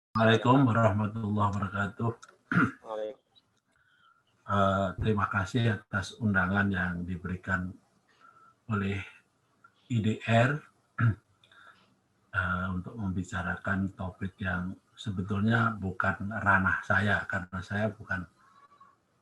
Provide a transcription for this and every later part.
Assalamualaikum warahmatullahi wabarakatuh. Waalaikumsalam. Terima kasih atas undangan yang diberikan oleh IDR untuk membicarakan topik yang sebetulnya bukan ranah saya, karena saya bukan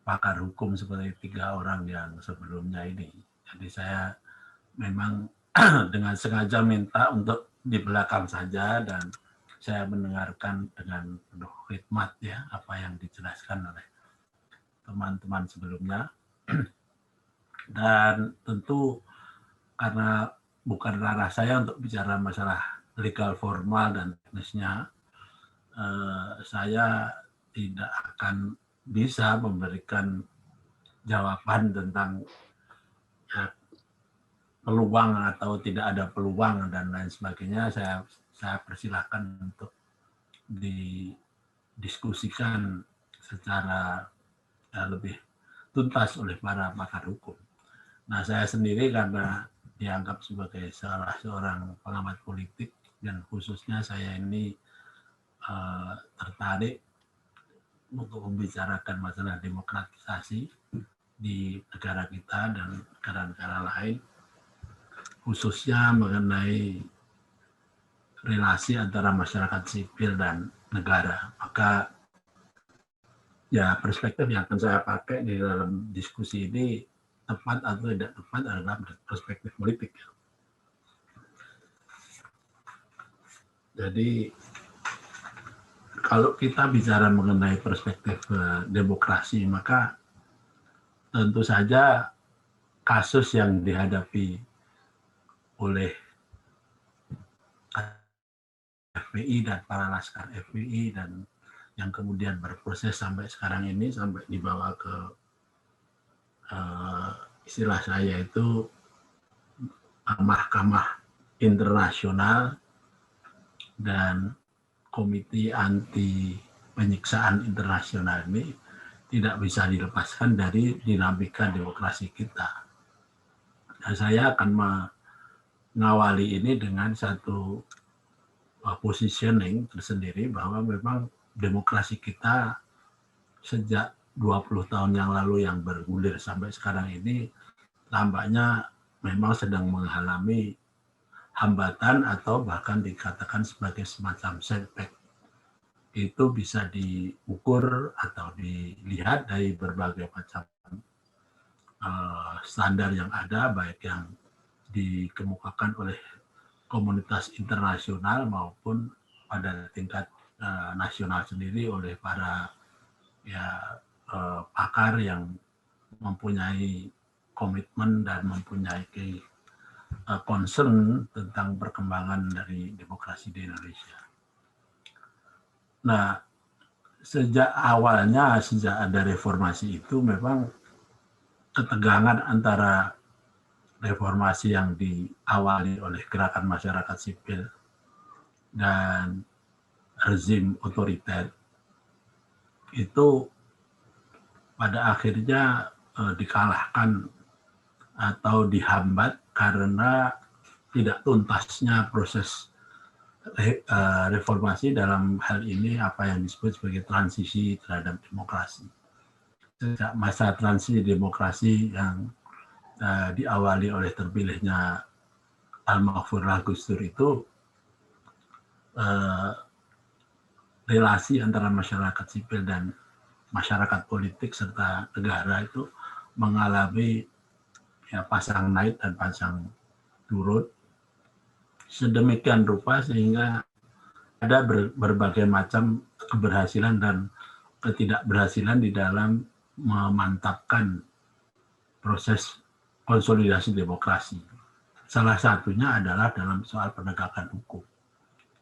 pakar hukum seperti 3 orang yang sebelumnya ini. Jadi saya memang dengan sengaja minta untuk di belakang saja dan saya mendengarkan dengan penuh khidmat ya apa yang dijelaskan oleh teman-teman sebelumnya. Dan tentu karena bukan ranah saya untuk bicara masalah legal formal dan teknisnya, saya tidak akan bisa memberikan jawaban tentang ya, peluang atau tidak ada peluang dan lain sebagainya. Saya persilahkan untuk didiskusikan secara lebih tuntas oleh para pakar hukum. Nah, saya sendiri karena dianggap sebagai salah seorang pengamat politik dan khususnya saya ini tertarik untuk membicarakan masalah demokratisasi di negara kita dan negara-negara lain, khususnya mengenai relasi antara masyarakat sipil dan negara. Maka ya perspektif yang akan saya pakai di dalam diskusi ini tepat atau tidak tepat adalah perspektif politik. Jadi kalau kita bicara mengenai perspektif demokrasi, maka tentu saja kasus yang dihadapi oleh FPI dan para laskar FPI dan yang kemudian berproses sampai sekarang ini, sampai dibawa ke istilah saya itu Mahkamah Internasional dan Komite Anti Penyiksaan Internasional ini tidak bisa dilepaskan dari dinamika demokrasi kita. Dan saya akan mengawali ini dengan satu positioning tersendiri bahwa memang demokrasi kita sejak 20 tahun yang lalu yang bergulir sampai sekarang ini tampaknya memang sedang mengalami hambatan atau bahkan dikatakan sebagai semacam setback. Itu bisa diukur atau dilihat dari berbagai macam standar yang ada, baik yang dikemukakan oleh komunitas internasional maupun pada tingkat nasional sendiri oleh para pakar yang mempunyai komitmen dan mempunyai concern tentang perkembangan dari demokrasi di Indonesia. Nah, sejak ada reformasi itu memang ketegangan antara reformasi yang diawali oleh gerakan masyarakat sipil dan rezim otoriter itu pada akhirnya dikalahkan atau dihambat karena tidak tuntasnya proses reformasi dalam hal ini apa yang disebut sebagai transisi terhadap demokrasi. Sejak masa transisi demokrasi yang diawali oleh terpilihnya Al-Maghfurlah Gus Dur itu relasi antara masyarakat sipil dan masyarakat politik serta negara itu mengalami pasang naik dan pasang turun sedemikian rupa sehingga ada berbagai macam keberhasilan dan ketidakberhasilan di dalam memantapkan proses konsolidasi demokrasi. Salah satunya adalah dalam soal penegakan hukum.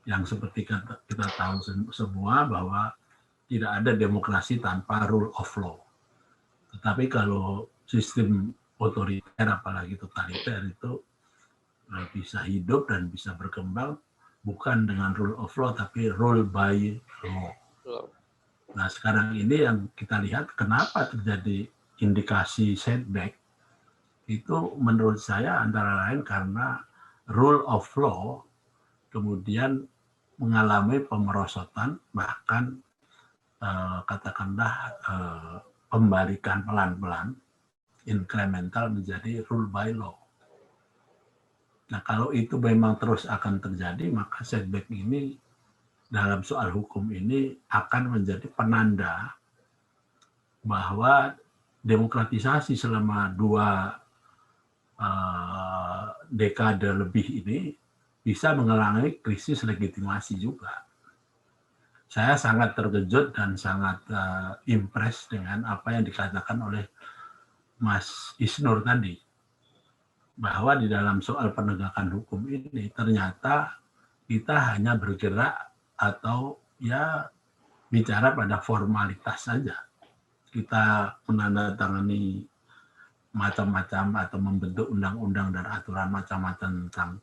Yang seperti kita tahu semua bahwa tidak ada demokrasi tanpa rule of law. Tetapi kalau sistem otoriter apalagi totaliter itu bisa hidup dan bisa berkembang bukan dengan rule of law tapi rule by law. Nah sekarang ini yang kita lihat kenapa terjadi indikasi setback itu menurut saya antara lain karena rule of law kemudian mengalami pemerosotan, bahkan katakanlah pembalikan pelan-pelan, incremental menjadi rule by law. Nah, kalau itu memang terus akan terjadi, maka setback ini dalam soal hukum ini akan menjadi penanda bahwa demokratisasi selama 2 dekade lebih ini bisa mengalami krisis legitimasi juga. Saya sangat terkejut dan sangat impress dengan apa yang dikatakan oleh Mas Isnur tadi, bahwa di dalam soal penegakan hukum ini ternyata kita hanya bergerak atau ya bicara pada formalitas saja. Kita menandatangani macam-macam atau membentuk undang-undang dan aturan macam-macam tentang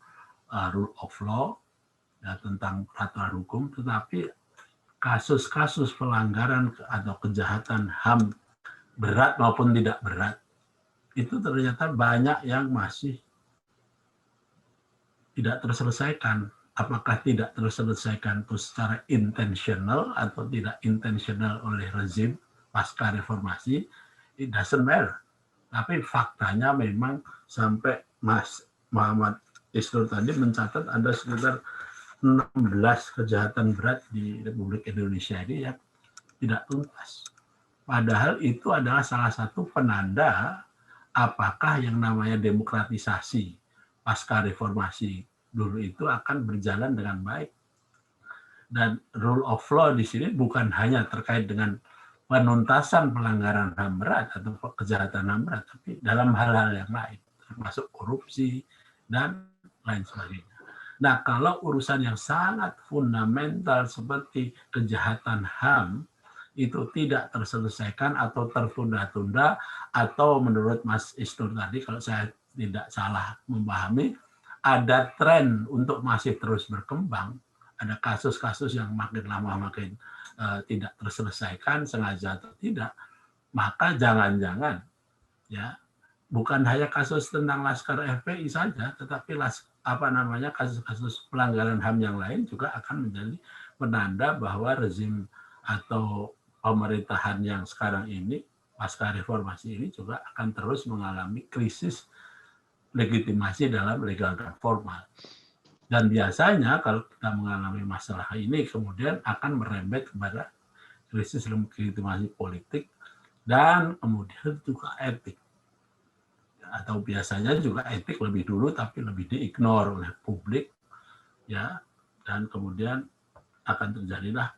rule of law, ya, tentang peraturan hukum, tetapi kasus-kasus pelanggaran atau kejahatan HAM berat maupun tidak berat itu ternyata banyak yang masih tidak terselesaikan. Apakah tidak terselesaikan itu secara intentional atau tidak intentional oleh rezim pasca reformasi, it doesn't matter. Tapi faktanya memang sampai Mas Muhammad Isnur tadi mencatat ada sekitar 16 kejahatan berat di Republik Indonesia ini yang tidak tuntas. Padahal itu adalah salah satu penanda apakah yang namanya demokratisasi pasca reformasi dulu itu akan berjalan dengan baik. Dan rule of law di sini bukan hanya terkait dengan penuntasan pelanggaran HAM berat atau kejahatan HAM berat, tapi dalam hal-hal yang lain, termasuk korupsi dan lain sebagainya. Nah, kalau urusan yang sangat fundamental seperti kejahatan HAM itu tidak terselesaikan atau tertunda-tunda, atau menurut Mas Isnur tadi, kalau saya tidak salah memahami, ada tren untuk masih terus berkembang, ada kasus-kasus yang makin lama makin tidak terselesaikan, sengaja atau tidak, maka jangan-jangan ya bukan hanya kasus tentang Laskar FPI saja, tetapi kasus-kasus pelanggaran HAM yang lain juga akan menjadi penanda bahwa rezim atau pemerintahan yang sekarang ini pasca reformasi ini juga akan terus mengalami krisis legitimasi dalam legal dan formal. Dan biasanya kalau kita mengalami masalah ini kemudian akan merembet kepada krisis legitimasi politik dan kemudian juga etik. Atau biasanya juga etik lebih dulu tapi lebih diignore oleh publik, ya, dan kemudian akan terjadilah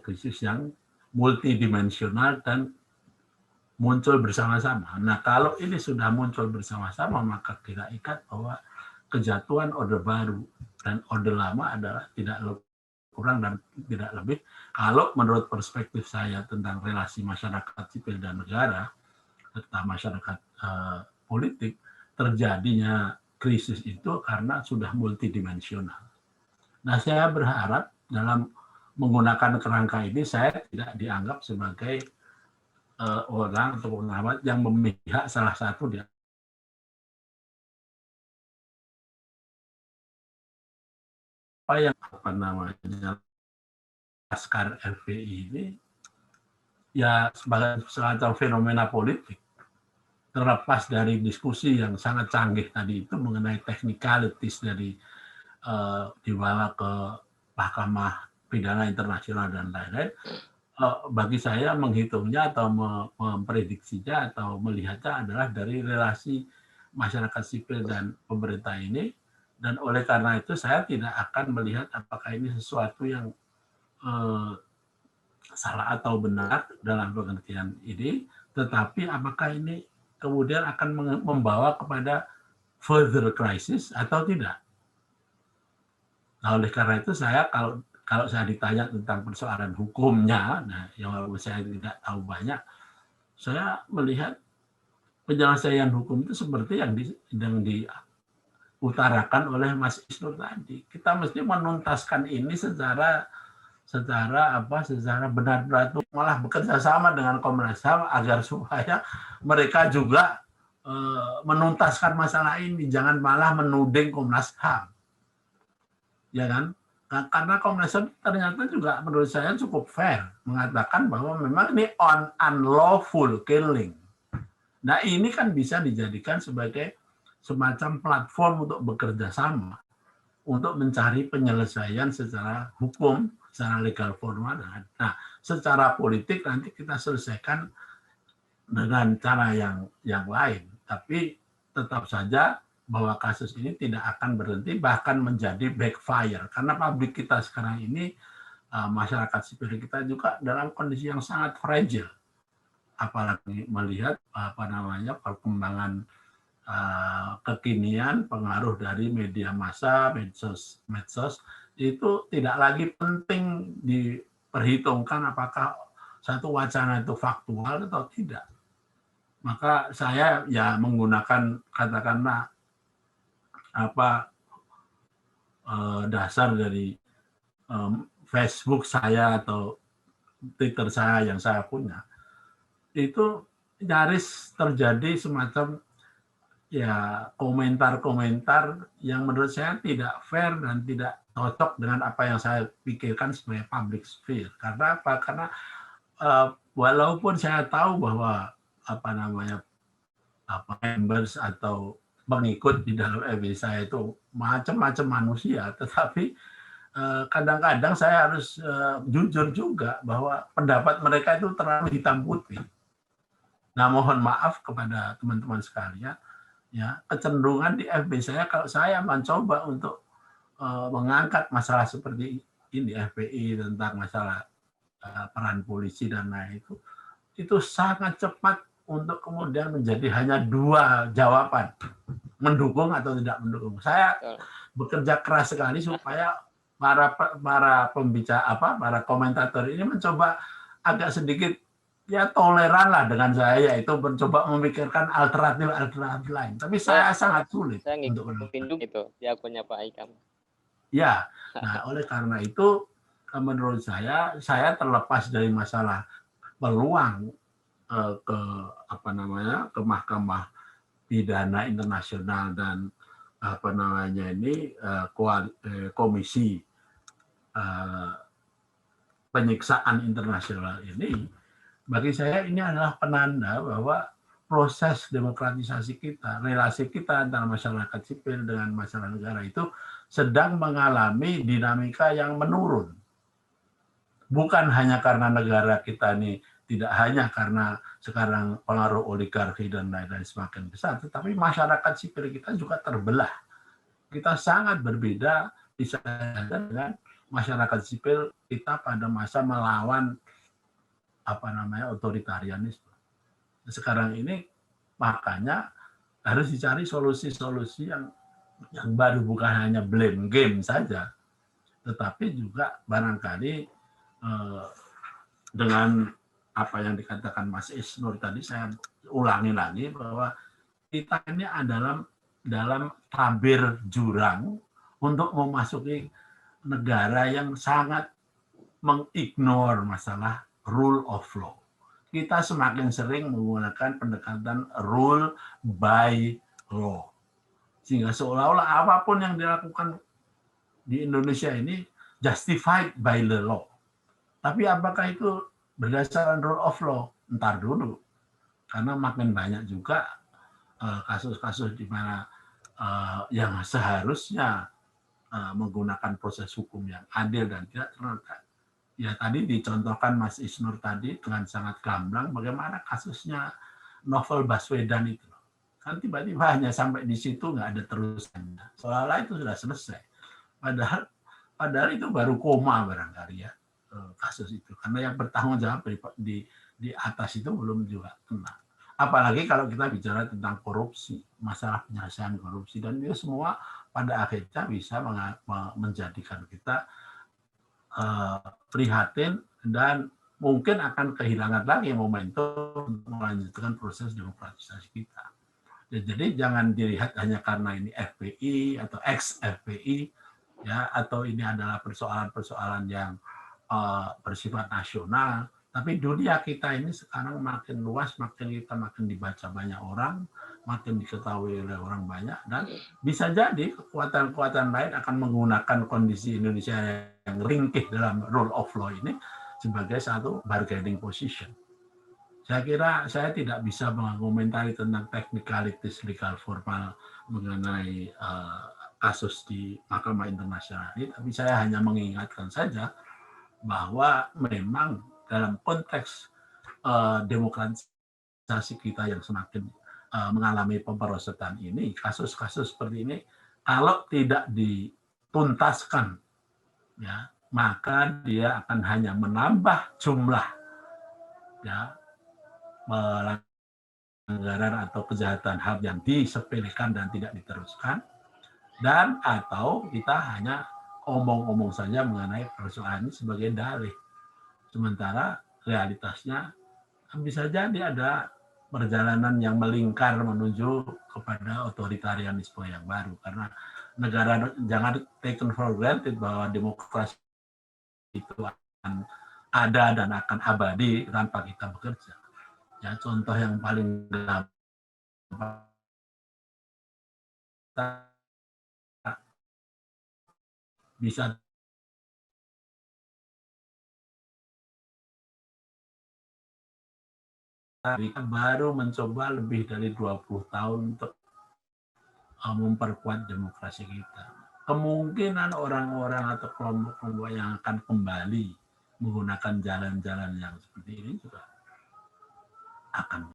krisis yang multidimensional dan muncul bersama-sama. Nah, kalau ini sudah muncul bersama-sama, maka kita ikat bahwa kejatuhan orde baru dan orde lama adalah tidak kurang dan tidak lebih, kalau menurut perspektif saya tentang relasi masyarakat sipil dan negara, serta masyarakat politik, terjadinya krisis itu karena sudah multidimensional. Nah, saya berharap dalam menggunakan kerangka ini, saya tidak dianggap sebagai orang atau pengamat yang memihak salah satu dia. Apa namanya Laskar FPI ini ya sebagai semacam fenomena politik, terlepas dari diskusi yang sangat canggih tadi itu mengenai technicalities dari dibawa ke Mahkamah Pidana Internasional dan lain-lain. Bagi saya menghitungnya atau memprediksinya atau melihatnya adalah dari relasi masyarakat sipil dan pemerintah ini, dan oleh karena itu saya tidak akan melihat apakah ini sesuatu yang salah atau benar dalam pengertian ini, tetapi apakah ini kemudian akan membawa kepada further crisis atau tidak. Nah, oleh karena itu saya kalau saya ditanya tentang persoalan hukumnya, nah yang saya tidak tahu banyak, saya melihat penyelesaian hukum itu seperti yang diutarakan oleh Mas Isnur tadi. Kita mesti menuntaskan ini secara benar-benar, malah bekerja sama dengan Komnas HAM agar supaya mereka juga menuntaskan masalah ini, jangan malah menuding Komnas HAM. Ya kan? Karena Komnas HAM ternyata juga menurut saya cukup fair mengatakan bahwa memang ini unlawful killing. Nah ini kan bisa dijadikan sebagai semacam platform untuk bekerja sama untuk mencari penyelesaian secara hukum, secara legal formal. Nah, secara politik nanti kita selesaikan dengan cara yang lain. Tapi tetap saja bahwa kasus ini tidak akan berhenti, bahkan menjadi backfire. Karena publik kita sekarang ini, masyarakat sipil kita juga dalam kondisi yang sangat fragile. Apalagi melihat perkembangan kekinian, pengaruh dari media massa, medsos itu tidak lagi penting diperhitungkan apakah satu wacana itu faktual atau tidak. Maka saya ya menggunakan katakanlah dasar dari Facebook saya atau Twitter saya yang saya punya, itu nyaris terjadi semacam ya komentar-komentar yang menurut saya tidak fair dan tidak cocok dengan apa yang saya pikirkan sebagai public sphere. Karena apa? Karena walaupun saya tahu bahwa members atau pengikut di dalam FB saya itu macam-macam manusia, tetapi kadang-kadang saya harus jujur juga bahwa pendapat mereka itu terlalu hitam putih. Nah, mohon maaf kepada teman-teman sekalian, ya kecenderungan di FB saya kalau saya mencoba untuk mengangkat masalah seperti ini FPI tentang masalah peran polisi dan lain itu sangat cepat untuk kemudian menjadi hanya dua jawaban, mendukung atau tidak mendukung. Saya bekerja keras sekali supaya para pembicara para komentator ini mencoba agak sedikit ya toleran lah dengan saya, yaitu mencoba memikirkan alternatif lain. Tapi saya sangat sulit untuk ngikutin itu di akunnya Pak Ikam. Ya, nah oleh karena itu menurut saya terlepas dari masalah peluang ke mahkamah pidana internasional dan komisi penyiksaan internasional ini. Bagi saya ini adalah penanda bahwa proses demokratisasi kita, relasi kita antara masyarakat sipil dengan masyarakat negara itu sedang mengalami dinamika yang menurun. Bukan hanya karena negara kita ini, tidak hanya karena sekarang pengaruh oligarki dan lain-lain semakin besar, tetapi masyarakat sipil kita juga terbelah. Kita sangat berbeda dengan masyarakat sipil kita pada masa melawan otoritarianisme. Sekarang ini makanya harus dicari solusi-solusi yang baru, bukan hanya blame game saja, tetapi juga barangkali dengan apa yang dikatakan Mas Isnur tadi, saya ulangi lagi bahwa kita ini adalah dalam tabir jurang untuk memasuki negara yang sangat mengignore masalah rule of law. Kita semakin sering menggunakan pendekatan rule by law. Sehingga seolah-olah apapun yang dilakukan di Indonesia ini justified by the law. Tapi apakah itu berdasarkan rule of law? Entar dulu. Karena makin banyak juga kasus-kasus di mana yang seharusnya menggunakan proses hukum yang adil dan tidak ternyata. Ya tadi dicontohkan Mas Isnur tadi dengan sangat gamblang bagaimana kasusnya Novel Baswedan itu. Kan tiba-tiba hanya sampai di situ nggak ada terusannya. Seolah-olah itu sudah selesai. Padahal itu baru koma barangkali ya kasus itu. Karena yang bertanggung jawab di atas itu belum juga kena. Apalagi kalau kita bicara tentang korupsi, masalah penyelesaian korupsi, dan itu semua pada akhirnya bisa menjadikan kita prihatin dan mungkin akan kehilangan lagi momentum untuk melanjutkan proses demokratisasi kita. Jadi jangan dilihat hanya karena ini FPI atau ex-FPI, ya, atau ini adalah persoalan-persoalan yang bersifat nasional, Tapi dunia kita ini sekarang makin luas, makin dibaca banyak orang, makin diketahui oleh orang banyak, dan bisa jadi kekuatan-kekuatan lain akan menggunakan kondisi Indonesia yang ringkih dalam rule of law ini sebagai satu bargaining position. Saya kira saya tidak bisa mengomentari tentang technicalities legal formal mengenai kasus di Mahkamah Internasional ini, tapi saya hanya mengingatkan saja bahwa memang dalam konteks demokratisasi kita yang semakin mengalami pemberosotan ini, kasus-kasus seperti ini kalau tidak dituntaskan, ya, maka dia akan hanya menambah jumlah, ya, pelanggaran atau kejahatan HAM yang disepelekan dan tidak diteruskan, dan atau kita hanya omong-omong saja mengenai persoalan ini sebagai dalih. Sementara realitasnya bisa jadi ada perjalanan yang melingkar menuju kepada otoritarianisme yang baru, karena negara, jangan taken for granted bahwa demokrasi itu akan ada dan akan abadi tanpa kita bekerja. Ya, contoh yang paling gampang bisa kita baru mencoba lebih dari 20 tahun untuk memperkuat demokrasi kita. Kemungkinan orang-orang atau kelompok-kelompok yang akan kembali menggunakan jalan-jalan yang seperti ini juga akan